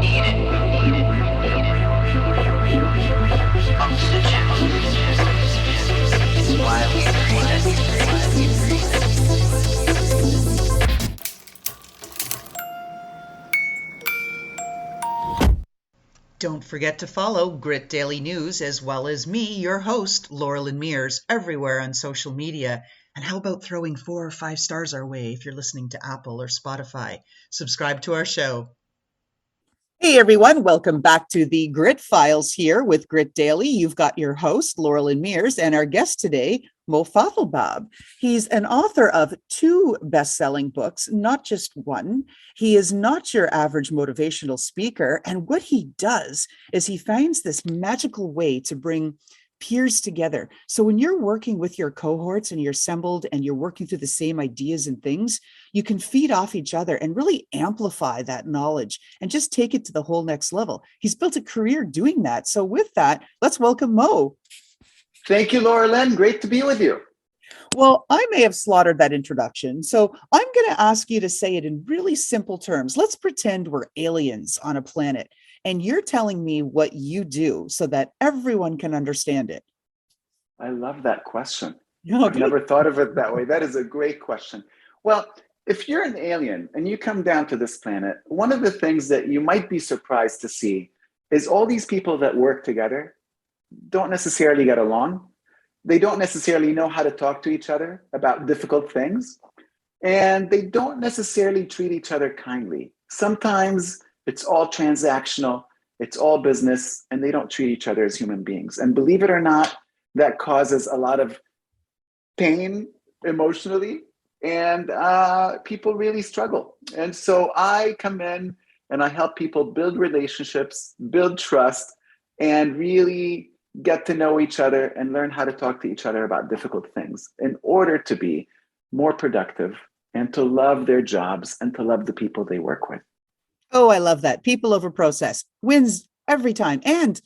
Eat it. Oxygen. Why we breathe. Don't forget to follow Grit Daily News as well as me, your host, Loralyn Mears, everywhere on social media. And how about throwing 4 or 5 stars our way if you're listening to Apple or Spotify? Subscribe to our show. Hey everyone, welcome back to the Grit Files here with Grit Daily. You've got your host, Loralyn Mears, and our guest today, Fathelbab. He's an author of 2 best-selling books, not just one. He is not your average motivational speaker, and what he does is he finds this magical way to bring peers together. So when you're working with your cohorts and you're assembled and you're working through the same ideas and things, you can feed off each other and really amplify that knowledge and just take it to the whole next level. He's built a career doing that. So with that, let's welcome Mo. Thank you, Loralyn. Great to be with you. Well, I may have slaughtered that introduction, so I'm going to ask you to say it in really simple terms. Let's pretend we're aliens on a planet, and you're telling me what you do so that everyone can understand it. I love that question. Okay. I've never thought of it that way. That is a great question. Well, if you're an alien and you come down to this planet, one of the things that you might be surprised to see is all these people that work together don't necessarily get along. They don't necessarily know how to talk to each other about difficult things, and they don't necessarily treat each other kindly. Sometimes it's all transactional, it's all business, and they don't treat each other as human beings. And believe it or not, that causes a lot of pain emotionally, and people really struggle. And so I come in and I help people build relationships, build trust, and really get to know each other and learn how to talk to each other about difficult things in order to be more productive and to love their jobs and to love the people they work with. Oh, I love that. People over process wins every time. And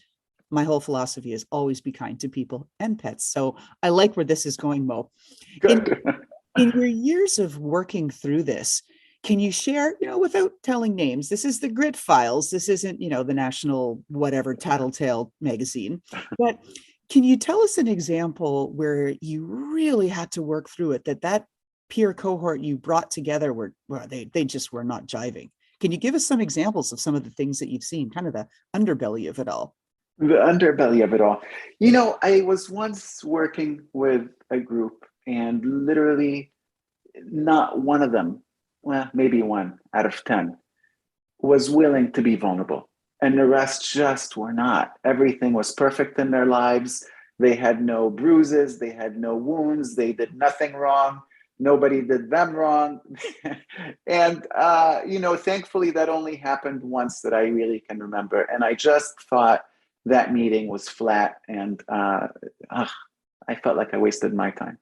my whole philosophy is always be kind to people and pets. So I like where this is going, Mo. Good. In your years of working through this, can you share, without telling names, this is the Grit Files. This isn't, the national whatever Tattletale magazine. But can you tell us an example where you really had to work through it, that peer cohort you brought together they just were not jiving? Can you give us some examples of some of the things that you've seen, kind of the underbelly of it all? The underbelly of it all. I was once working with a group, and literally not one of them, well, maybe 1 out of 10, was willing to be vulnerable. And the rest just were not. Everything was perfect in their lives. They had no bruises. They had no wounds. They did nothing wrong. Nobody did them wrong. And, thankfully that only happened once that I really can remember. And I just thought that meeting was flat, and I felt like I wasted my time.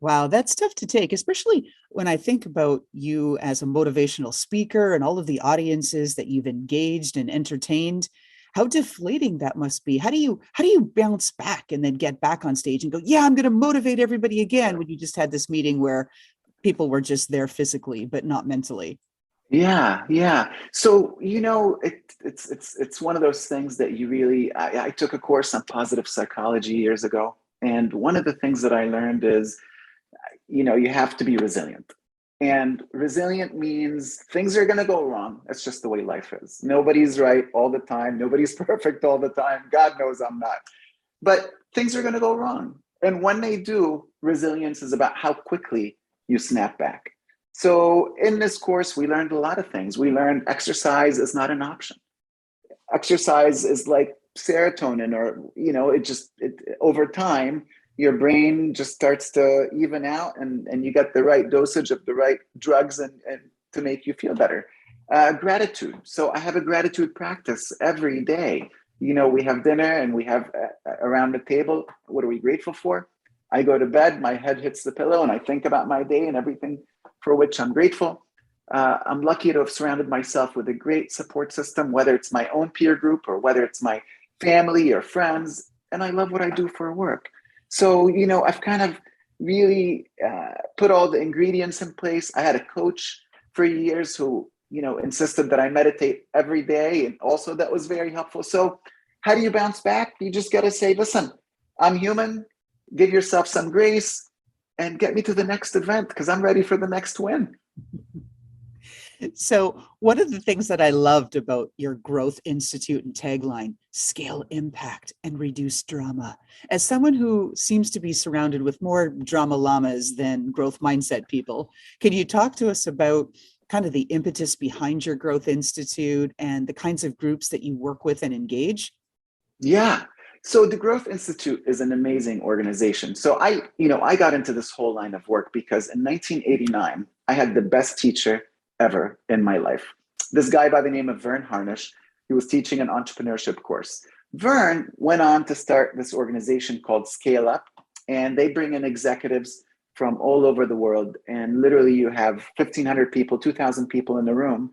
Wow, that's tough to take, especially when I think about you as a motivational speaker and all of the audiences that you've engaged and entertained. How deflating that must be. How do you bounce back and then get back on stage and go, yeah, I'm going to motivate everybody again, when you just had this meeting where people were just there physically but not mentally? Yeah. So, it's one of those things that you really, I took a course on positive psychology years ago. And one of the things that I learned is, you have to be resilient. And resilient means things are going to go wrong. That's just the way life is. Nobody's right all the time. Nobody's perfect all the time. God knows I'm not. But things are going to go wrong. And when they do, resilience is about how quickly you snap back. So in this course, we learned a lot of things. We learned exercise is not an option. Exercise is like serotonin, or, over time, your brain just starts to even out, and you get the right dosage of the right drugs and to make you feel better. Gratitude. So I have a gratitude practice every day. We have dinner and we have around the table, what are we grateful for? I go to bed, my head hits the pillow, and I think about my day and everything for which I'm grateful. I'm lucky to have surrounded myself with a great support system, whether it's my own peer group or whether it's my family or friends. And I love what I do for work. So, I've kind of really put all the ingredients in place. I had a coach for years who insisted that I meditate every day. And also that was very helpful. So how do you bounce back? You just got to say, listen, I'm human, give yourself some grace and get me to the next event because I'm ready for the next win. So, one of the things that I loved about your Growth Institute and tagline, scale impact and reduce drama. As someone who seems to be surrounded with more drama llamas than growth mindset people, can you talk to us about kind of the impetus behind your Growth Institute and the kinds of groups that you work with and engage? Yeah. So the Growth Institute is an amazing organization. So I got into this whole line of work because in 1989, I had the best teacher ever in my life. This guy by the name of Vern Harnish, he was teaching an entrepreneurship course. Vern went on to start this organization called Scale Up, and they bring in executives from all over the world. And literally you have 1,500 people, 2,000 people in the room.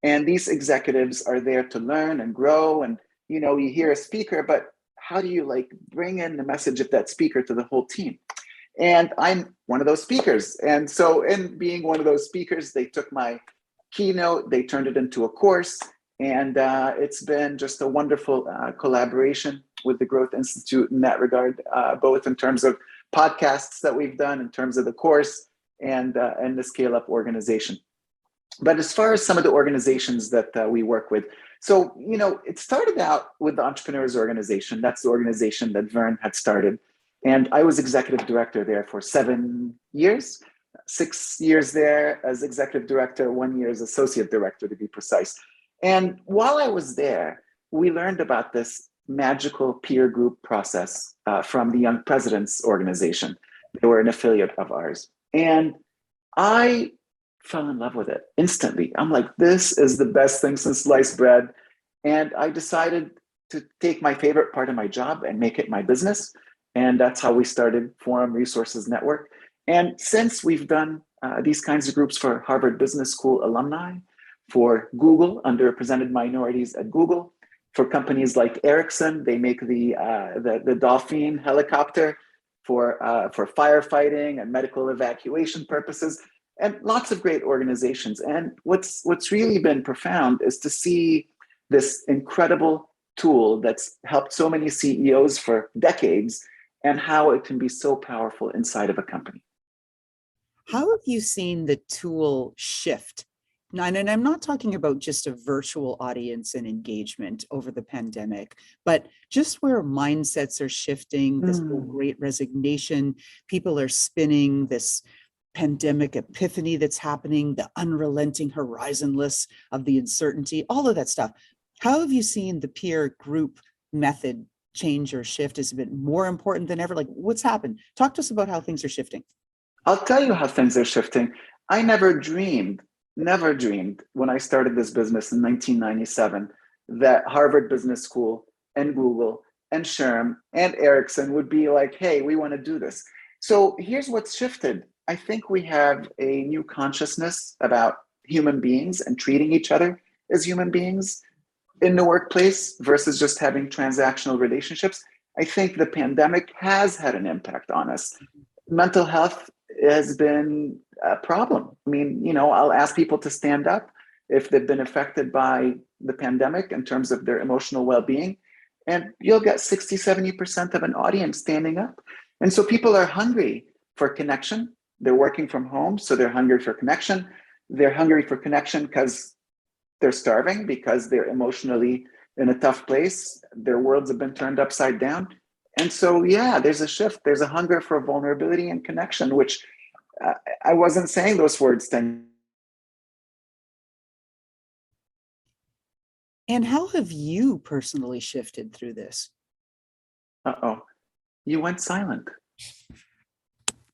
And these executives are there to learn and grow. And, you hear a speaker, but how do you bring in the message of that speaker to the whole team? And I'm one of those speakers. And so in being one of those speakers, they took my keynote, they turned it into a course. And it's been just a wonderful collaboration with the Growth Institute in that regard, both in terms of podcasts that we've done, in terms of the course and the Scale Up organization. But as far as some of the organizations that we work with, so, it started out with the Entrepreneurs Organization. That's the organization that Vern had started. And I was executive director there for 7 years, 6 years there as executive director, 1 year as associate director, to be precise. And while I was there, we learned about this magical peer group process from the Young Presidents Organization. They were an affiliate of ours. And I fell in love with it instantly. I'm like, this is the best thing since sliced bread. And I decided to take my favorite part of my job and make it my business. And that's how we started Forum Resources Network. And since we've done these kinds of groups for Harvard Business School alumni, for Google, underrepresented minorities at Google, for companies like Ericsson, they make the Dolphin helicopter for firefighting and medical evacuation purposes, and lots of great organizations. And what's really been profound is to see this incredible tool that's helped so many CEOs for decades and how it can be so powerful inside of a company. How have you seen the tool shift? Now, and I'm not talking about just a virtual audience and engagement over the pandemic, but just where mindsets are shifting, this whole great resignation, people are spinning, this pandemic epiphany that's happening, the unrelenting horizonless of the uncertainty, all of that stuff. How have you seen the peer group method change or shift? Has it been more important than ever? What's happened? Talk to us about how things are shifting. I'll tell you how things are shifting. I never dreamed when I started this business in 1997 that Harvard Business School and Google and SHRM and Ericsson would be like, hey, we want to do this. So here's what's shifted. I think we have a new consciousness about human beings and treating each other as human beings in the workplace versus just having transactional relationships. I think the pandemic has had an impact on us. Mental health has been a problem. I mean, I'll ask people to stand up if they've been affected by the pandemic in terms of their emotional well-being, and you'll get 60, 70% of an audience standing up. And so people are hungry for connection. They're working from home, so they're hungry for connection. They're hungry for connection because they're starving, because they're emotionally in a tough place. Their worlds have been turned upside down. And so, yeah, there's a shift. There's a hunger for vulnerability and connection, which I wasn't saying those words 10. And how have you personally shifted through this? Uh-oh, you went silent.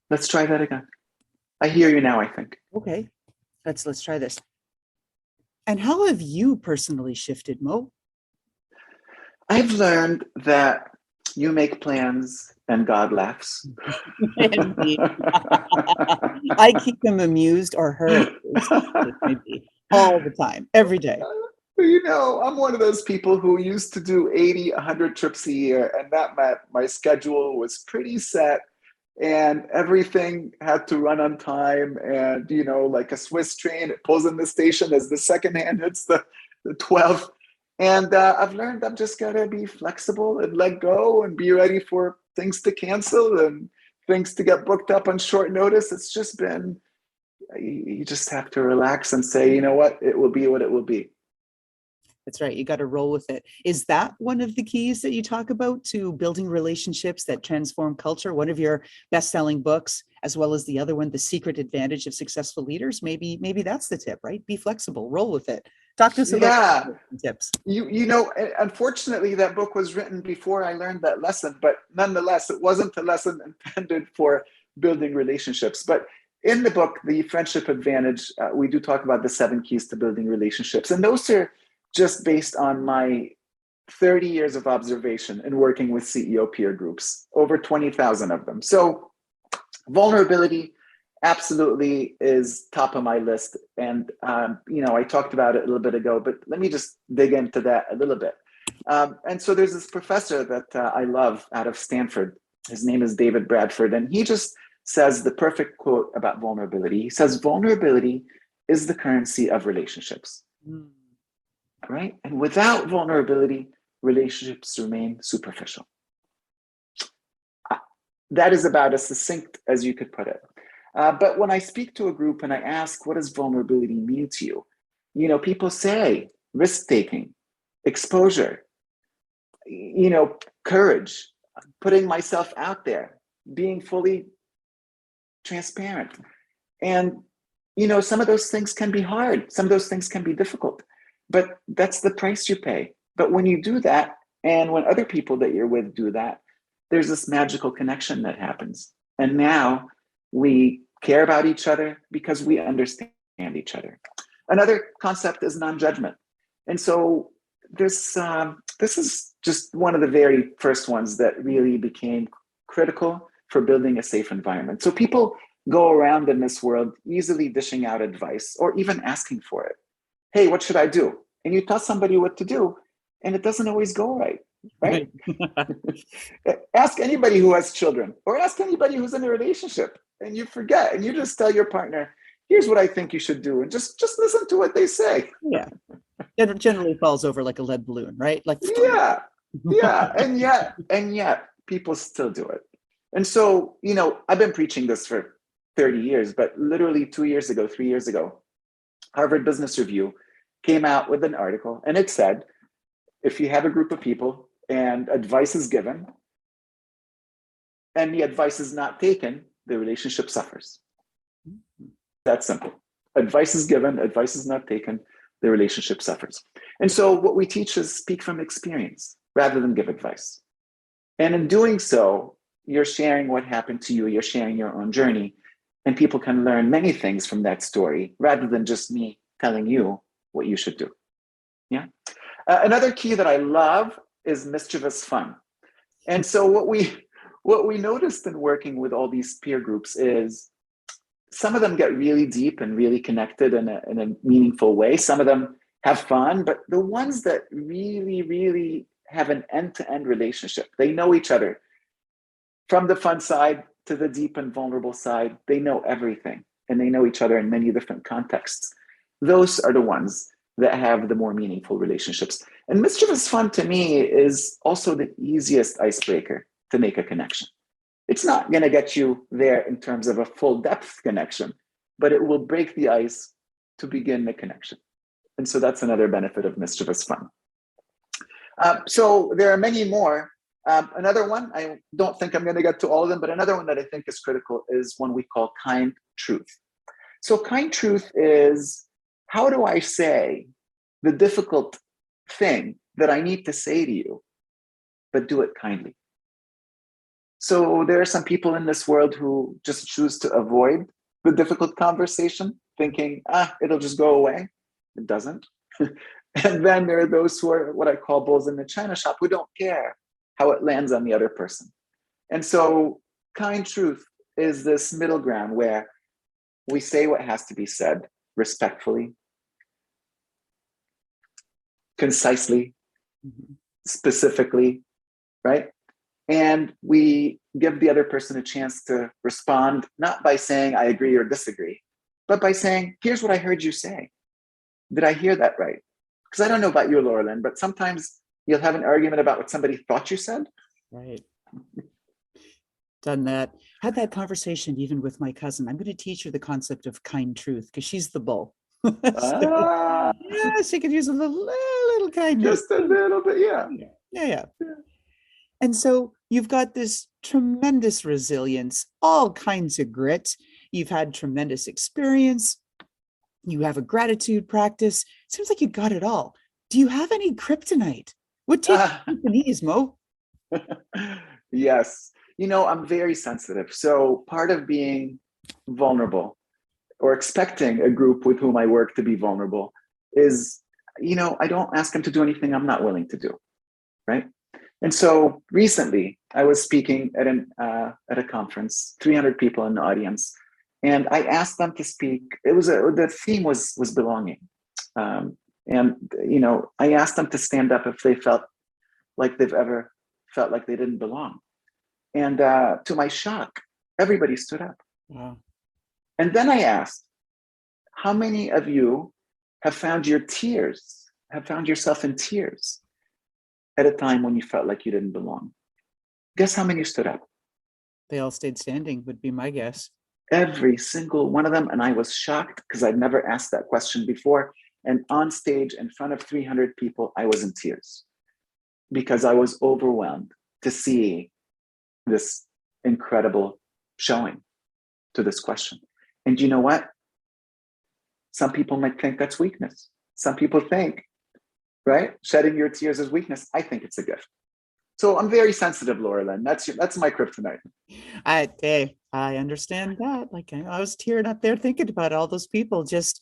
Let's try that again. I hear you now, I think. Okay, let's try this. And how have you personally shifted, Mo? I've learned that you make plans and God laughs. I keep him amused or her maybe, all the time, every day. I'm one of those people who used to do 80, 100 trips a year, and that meant my schedule was pretty set. and everything had to run on time. And, like a Swiss train, it pulls in the station as the second hand hits the 12. And I've learned I've just got to be flexible and let go and be ready for things to cancel and things to get booked up on short notice. It's just been, you just have to relax and say, you know what, it will be what it will be. That's right. You got to roll with it. Is that one of the keys that you talk about to building relationships that transform culture? One of your best-selling books, as well as the other one, The Secret Advantage of Successful Leaders. Maybe that's the tip, right? Be flexible, roll with it. Talk to us about tips. Unfortunately, that book was written before I learned that lesson, but nonetheless, it wasn't a lesson intended for building relationships. But in the book, The Friendship Advantage, we do talk about the 7 keys to building relationships. And those are just based on my 30 years of observation and working with CEO peer groups, over 20,000 of them. So vulnerability absolutely is top of my list. And, I talked about it a little bit ago, but let me just dig into that a little bit. And so there's this professor that I love out of Stanford. His name is David Bradford. And he just says the perfect quote about vulnerability. He says, vulnerability is the currency of relationships. Right? And without vulnerability, relationships remain superficial. That is about as succinct as you could put it. But when I speak to a group and I ask, what does vulnerability mean to you? People say risk-taking, exposure, courage, putting myself out there, being fully transparent. And, some of those things can be hard. Some of those things can be difficult. But that's the price you pay. But when you do that, and when other people that you're with do that, there's this magical connection that happens. And now we care about each other because we understand each other. Another concept is non-judgment. And so this is just one of the very first ones that really became critical for building a safe environment. So people go around in this world easily dishing out advice or even asking for it. Hey, what should I do? And you tell somebody what to do, and it doesn't always go right? Ask anybody who has children, or ask anybody who's in a relationship, and you forget, and you just tell your partner, here's what I think you should do, and just listen to what they say. Yeah. It generally falls over like a lead balloon, right? Like yeah. And yet people still do it. And so, I've been preaching this for 30 years, but literally 3 years ago, Harvard Business Review came out with an article, and it said, if you have a group of people and advice is given and the advice is not taken, the relationship suffers. That's simple. Advice is given, advice is not taken, the relationship suffers. And so what we teach is speak from experience rather than give advice. And in doing so, you're sharing what happened to you, you're sharing your own journey, and people can learn many things from that story rather than just me telling you what you should do. Yeah. Another key that I love is mischievous fun. And so what we noticed in working with all these peer groups is some of them get really deep and really connected in a meaningful way. Some of them have fun, but the ones that really, really have an end-to-end relationship, they know each other from the fun side to the deep and vulnerable side. They know everything, and they know each other in many different contexts. Those are the ones that have the more meaningful relationships. And mischievous fun to me is also the easiest icebreaker to make a connection. It's not going to get you there in terms of a full depth connection, but it will break the ice to begin the connection. And so that's another benefit of mischievous fun. So there are many more. Another one, I don't think I'm going to get to all of them, but another one that I think is critical is one we call kind truth. So kind truth is, how do I say the difficult thing that I need to say to you, but do it kindly? So there are some people in this world who just choose to avoid the difficult conversation, thinking, it'll just go away. It doesn't. And then there are those who are what I call bulls in the china shop, who don't care how it lands on the other person. And so kind truth is this middle ground where we say what has to be said respectfully, concisely, specifically, right? And we give the other person a chance to respond, not by saying I agree or disagree, but by saying, here's what I heard you say. Did I hear that right? Because I don't know about you, Loralyn, but sometimes you'll have an argument about what somebody thought you said. Right. Done that. Had that conversation even with my cousin. I'm going to teach her the concept of kind truth because she's the bull. So, yeah, she could use a little kindness. Just a little bit, yeah. Yeah. And so you've got this tremendous resilience, all kinds of grit. You've had tremendous experience. You have a gratitude practice. Seems like you got it all. Do you have any kryptonite? What takes you to knees, Mo? Yes. I'm very sensitive. So part of being vulnerable or expecting a group with whom I work to be vulnerable is, I don't ask them to do anything I'm not willing to do. Right. And so recently I was speaking at a conference, 300 people in the audience, and I asked them to speak. The theme was belonging. And I asked them to stand up if they felt like they've ever felt like they didn't belong. And to my shock, everybody stood up. Wow. And then I asked, how many of you have found yourself in tears at a time when you felt like you didn't belong? Guess how many stood up? They all stayed standing, would be my guess. Every single one of them. And I was shocked because I'd never asked that question before. And on stage in front of 300 people, I was in tears because I was overwhelmed to see this incredible showing to this question. And you know what? Some people might think that's weakness. Some people think, right, shedding your tears is weakness. I think it's a gift. So I'm very sensitive, Loralyn. That's my kryptonite. I understand that. Like I was tearing up there thinking about all those people just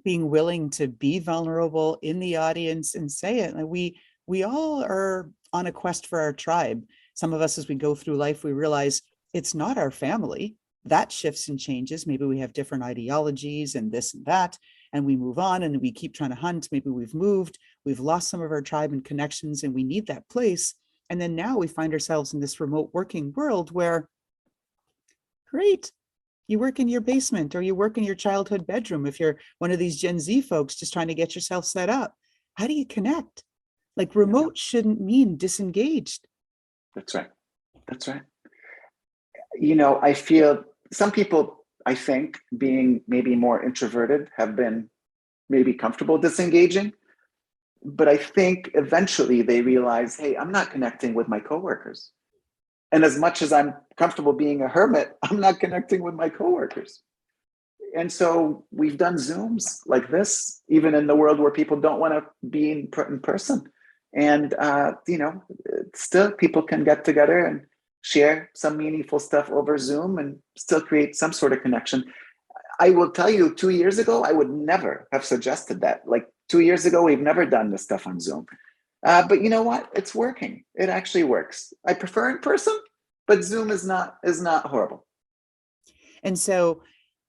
being willing to be vulnerable in the audience and say it. And we all are on a quest for our tribe. Some of us, as we go through life, we realize it's not our family. That shifts and changes. Maybe we have different ideologies and this and that, and we move on and we keep trying to hunt. Maybe we've moved, we've lost some of our tribe and connections, and we need that place. And then now we find ourselves in this remote working world where, great, you work in your basement or you work in your childhood bedroom. If you're one of these Gen Z folks just trying to get yourself set up, how do you connect? Like remote shouldn't mean disengaged. That's right. That's right. I feel some people, I think, being maybe more introverted, have been maybe comfortable disengaging. But I think eventually they realize, hey, I'm not connecting with my coworkers. And as much as I'm comfortable being a hermit, I'm not connecting with my coworkers. And so we've done Zooms like this, even in the world where people don't want to be in person. And, still people can get together and share some meaningful stuff over Zoom and still create some sort of connection. I will tell you, 2 years ago, I would never have suggested that. Like 2 years ago, we've never done this stuff on Zoom. But you know what? It's working. It actually works. I prefer in person, but Zoom is not horrible. And so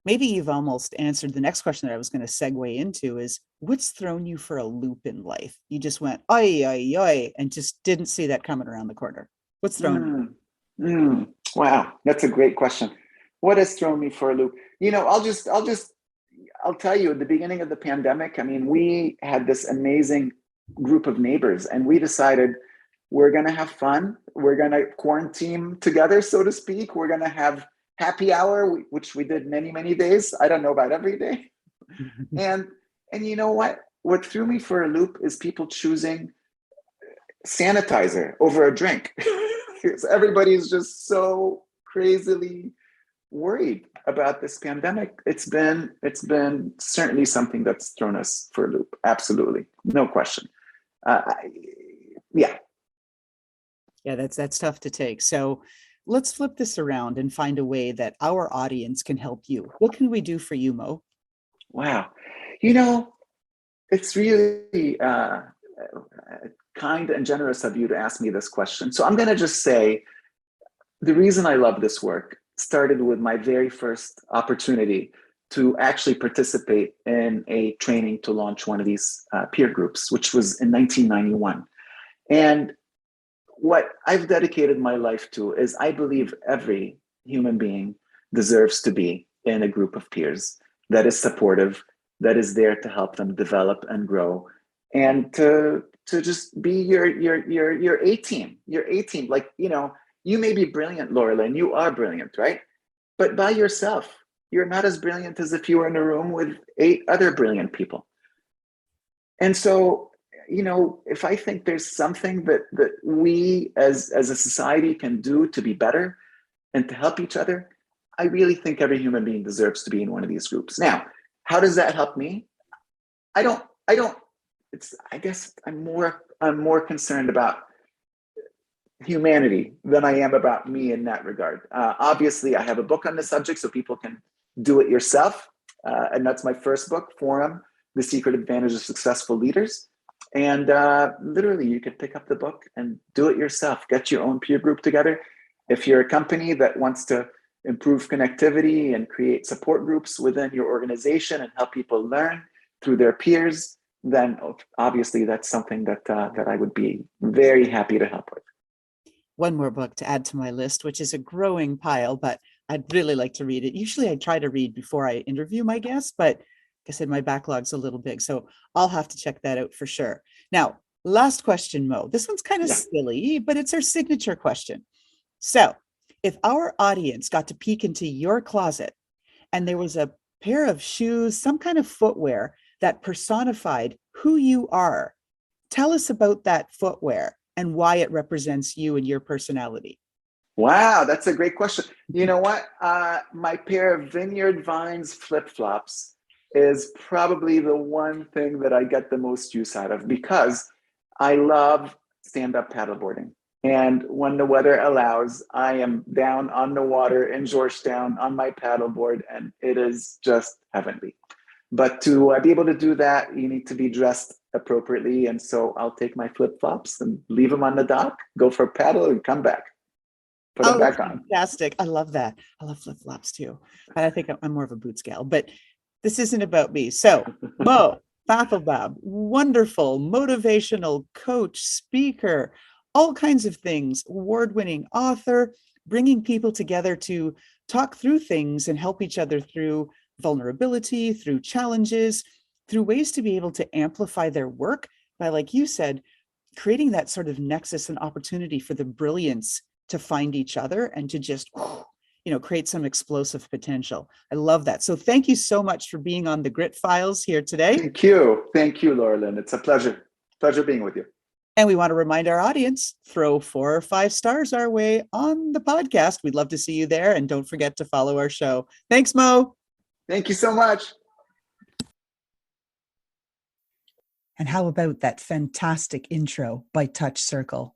maybe you've almost answered the next question that I was going to segue into is, what's thrown you for a loop in life? You just went, oi, oi, oi, and just didn't see that coming around the corner. What's thrown you? Wow, that's a great question. What has thrown me for a loop? I'll tell you, at the beginning of the pandemic, we had this amazing group of neighbors and we decided we're going to have fun. We're going to quarantine together, so to speak. We're going to have happy hour, which we did many, many days. I don't know about every day. And you know what? What threw me for a loop is people choosing sanitizer over a drink. Everybody's just so crazily worried about this pandemic. It's been certainly something that's thrown us for a loop. Absolutely, no question. Yeah, that's tough to take. So let's flip this around and find a way that our audience can help you. What can we do for you, Mo? Wow, it's really kind and generous of you to ask me this question. So I'm going to just say the reason I love this work started with my very first opportunity to actually participate in a training to launch one of these peer groups, which was in 1991. And what I've dedicated my life to is I believe every human being deserves to be in a group of peers that is supportive, that is there to help them develop and grow, and to just be your A team, your A team. Like, you may be brilliant, Loralyn, you are brilliant, right? But by yourself, you're not as brilliant as if you were in a room with 8 other brilliant people. And so, if I think there's something that we as a society can do to be better and to help each other, I really think every human being deserves to be in one of these groups. Now, how does that help me? I don't it's I guess I'm more concerned about humanity than I am about me in that regard. Obviously, I have a book on the subject so people can do it yourself. And that's my first book, Forum, The Secret Advantage of Successful Leaders. And literally, you could pick up the book and do it yourself. Get your own peer group together. If you're a company that wants to improve connectivity and create support groups within your organization and help people learn through their peers, then obviously that's something that I would be very happy to help with. One more book to add to my list, which is a growing pile, but I'd really like to read it. Usually I try to read before I interview my guests, but like I said, my backlog's a little big, so I'll have to check that out for sure. Now, last question, Mo. This one's kind of silly, but it's our signature question. So if our audience got to peek into your closet and there was a pair of shoes, some kind of footwear that personified who you are, tell us about that footwear and why it represents you and your personality. Wow, that's a great question. You know what? My pair of Vineyard Vines flip-flops is probably the one thing that I get the most use out of because I love stand-up paddleboarding. And when the weather allows, I am down on the water in Georgetown on my paddleboard, and it is just heavenly. But to be able to do that, you need to be dressed appropriately. And so I'll take my flip-flops and leave them on the dock, go for a paddle, and come back. Put them back on. Fantastic. I love that. I love flip-flops too. I think I'm more of a boots gal, but this isn't about me. So, Mo Fathelbab, wonderful, motivational coach, speaker, all kinds of things, award-winning author, bringing people together to talk through things and help each other through vulnerability, through challenges, through ways to be able to amplify their work by, like you said, creating that sort of nexus and opportunity for the brilliance to find each other and to just, create some explosive potential. I love that. So thank you so much for being on the Grit Files here today. Thank you. Thank you, Loralyn. It's a pleasure. Pleasure being with you. And we want to remind our audience, throw 4 or 5 stars our way on the podcast. We'd love to see you there. And don't forget to follow our show. Thanks, Mo. Thank you so much. And how about that fantastic intro by Touch Circle?